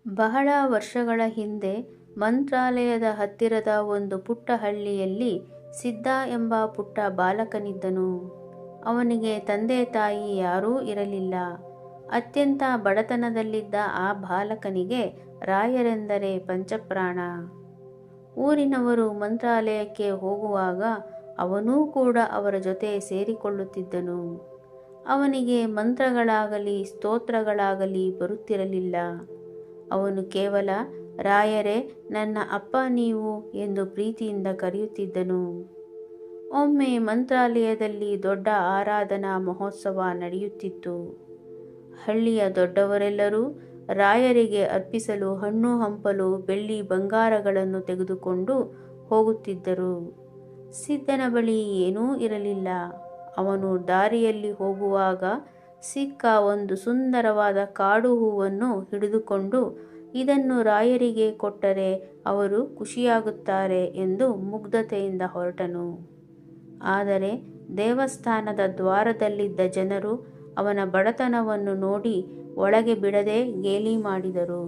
ಬಹಳ ವರ್ಷಗಳ ಹಿಂದೆ ಮಂತ್ರಾಲಯದ ಹತ್ತಿರದ ಒಂದು ಪುಟ್ಟ ಹಳ್ಳಿಯಲ್ಲಿ ಸಿದ್ಧ ಎಂಬ ಪುಟ್ಟ ಬಾಲಕನಿದ್ದನು. ಅವನಿಗೆ ತಂದೆ ತಾಯಿ ಯಾರೂ ಇರಲಿಲ್ಲ. ಅತ್ಯಂತ ಬಡತನದಲ್ಲಿದ್ದ ಆ ಬಾಲಕನಿಗೆ ರಾಯರೆಂದರೆ ಪಂಚಪ್ರಾಣ. ಊರಿನವರು ಮಂತ್ರಾಲಯಕ್ಕೆ ಹೋಗುವಾಗ ಅವನೂ ಕೂಡ ಅವರ ಜೊತೆ ಸೇರಿಕೊಳ್ಳುತ್ತಿದ್ದನು. ಅವನಿಗೆ ಮಂತ್ರಗಳಾಗಲಿ ಸ್ತೋತ್ರಗಳಾಗಲಿ ಬರುತ್ತಿರಲಿಲ್ಲ. ಅವನು ಕೇವಲ ರಾಯರೇ, ನನ್ನ ಅಪ್ಪ ನೀವು ಎಂದು ಪ್ರೀತಿಯಿಂದ ಕರೆಯುತ್ತಿದ್ದನು. ಒಮ್ಮೆ ಮಂತ್ರಾಲಯದಲ್ಲಿ ದೊಡ್ಡ ಆರಾಧನಾ ಮಹೋತ್ಸವ ನಡೆಯುತ್ತಿತ್ತು. ಹಳ್ಳಿಯ ದೊಡ್ಡವರೆಲ್ಲರೂ ರಾಯರಿಗೆ ಅರ್ಪಿಸಲು ಹಣ್ಣು ಹಂಪಲು ಬೆಳ್ಳಿ ಬಂಗಾರಗಳನ್ನು ತೆಗೆದುಕೊಂಡು ಹೋಗುತ್ತಿದ್ದರು. ಸಿದ್ಧನ ಬಳಿ ಏನೂ ಇರಲಿಲ್ಲ. ಅವನು ದಾರಿಯಲ್ಲಿ ಹೋಗುವಾಗ ಸಿಕ್ಕ ಒಂದು ಸುಂದರವಾದ ಕಾಡು ಹೂವನ್ನು ಹಿಡಿದುಕೊಂಡು ಇದನ್ನು ರಾಯರಿಗೆ ಕೊಟ್ಟರೆ ಅವರು ಖುಷಿಯಾಗುತ್ತಾರೆ ಎಂದು ಮುಗ್ಧತೆಯಿಂದ ಹೊರಟನು. ಆದರೆ ದೇವಸ್ಥಾನದ ದ್ವಾರದಲ್ಲಿದ್ದ ಜನರು ಅವನ ಬಡತನವನ್ನು ನೋಡಿ ಒಳಗೆ ಬಿಡದೆ ಗೇಲಿ ಮಾಡಿದರು.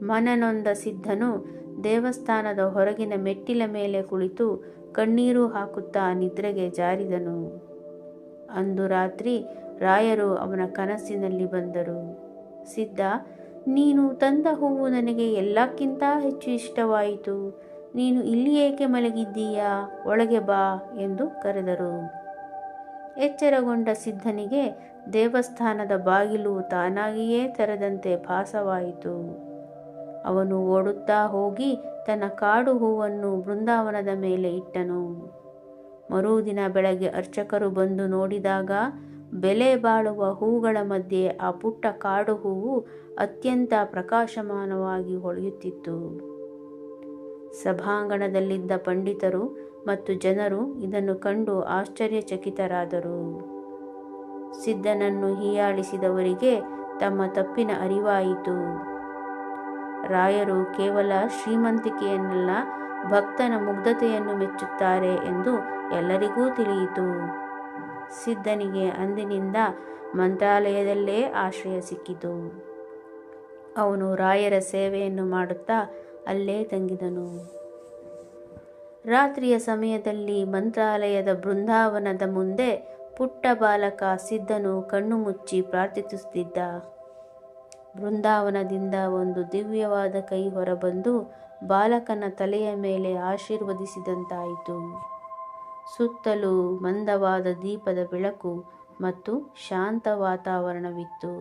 ಮನನೊಂದ ಸಿದ್ಧನು ದೇವಸ್ಥಾನದ ಹೊರಗಿನ ಮೆಟ್ಟಿಲ ಮೇಲೆ ಕುಳಿತು ಕಣ್ಣೀರು ಹಾಕುತ್ತಾ ನಿದ್ರೆಗೆ ಜಾರಿದನು. ಅಂದು ರಾತ್ರಿ ರಾಯರು ಅವನ ಕನಸಿನಲ್ಲಿ ಬಂದರು. ಸಿದ್ಧ, ನೀನು ತಂದ ಹೂವು ನನಗೆ ಎಲ್ಲಕ್ಕಿಂತ ಹೆಚ್ಚು ಇಷ್ಟವಾಯಿತು. ನೀನು ಇಲ್ಲಿ ಏಕೆ ಮಲಗಿದ್ದೀಯಾ? ಒಳಗೆ ಬಾ ಎಂದು ಕರೆದರು. ಎಚ್ಚರಗೊಂಡ ಸಿದ್ಧನಿಗೆ ದೇವಸ್ಥಾನದ ಬಾಗಿಲು ತಾನಾಗಿಯೇ ತೆರೆದಂತೆ ಭಾಸವಾಯಿತು. ಅವನು ಓಡುತ್ತಾ ಹೋಗಿ ತನ್ನ ಕಾಡು ಹೂವನ್ನು ಬೃಂದಾವನದ ಮೇಲೆ ಇಟ್ಟನು. ಮರುದಿನ ಬೆಳಗ್ಗೆ ಅರ್ಚಕರು ಬಂದು ನೋಡಿದಾಗ ಬೆಲೆ ಬಾಳುವ ಹೂಗಳ ಮಧ್ಯೆ ಆ ಪುಟ್ಟ ಕಾಡು ಹೂವು ಅತ್ಯಂತ ಪ್ರಕಾಶಮಾನವಾಗಿ ಹೊಳೆಯುತ್ತಿತ್ತು. ಸಭಾಂಗಣದಲ್ಲಿದ್ದ ಪಂಡಿತರು ಮತ್ತು ಜನರು ಇದನ್ನು ಕಂಡು ಆಶ್ಚರ್ಯಚಕಿತರಾದರು. ಸಿದ್ಧನನ್ನು ಹೀಯಾಳಿಸಿದವರಿಗೆ ತಮ್ಮ ತಪ್ಪಿನ ಅರಿವಾಯಿತು. ರಾಯರು ಕೇವಲ ಶ್ರೀಮಂತಿಕೆಯನ್ನಲ್ಲ, ಭಕ್ತನ ಮುಗ್ಧತೆಯನ್ನು ಮೆಚ್ಚುತ್ತಾರೆ ಎಂದು ಎಲ್ಲರಿಗೂ ತಿಳಿಯಿತು. ಸಿದ್ಧನಿಗೆ ಅಂದಿನಿಂದ ಮಂತ್ರಾಲಯದಲ್ಲೇ ಆಶ್ರಯ ಸಿಕ್ಕಿತು. ಅವನು ರಾಯರ ಸೇವೆಯನ್ನು ಮಾಡುತ್ತಾ ಅಲ್ಲೇ ತಂಗಿದನು. ರಾತ್ರಿಯ ಸಮಯದಲ್ಲಿ ಮಂತ್ರಾಲಯದ ಬೃಂದಾವನದ ಮುಂದೆ ಪುಟ್ಟ ಬಾಲಕ ಸಿದ್ಧನು ಕಣ್ಣು ಮುಚ್ಚಿ ಪ್ರಾರ್ಥಿಸುತ್ತಿದ್ದ. ಬೃಂದಾವನದಿಂದ ಒಂದು ದಿವ್ಯವಾದ ಕೈ ಹೊರಬಂದು ಬಾಲಕನ ತಲೆಯ ಮೇಲೆ ಆಶೀರ್ವದಿಸಿದಂತಾಯಿತು. ಸುತ್ತಲೂ ಮಂದವಾದ ದೀಪದ ಬೆಳಕು ಮತ್ತು ಶಾಂತ ವಾತಾವರಣವಿತ್ತು.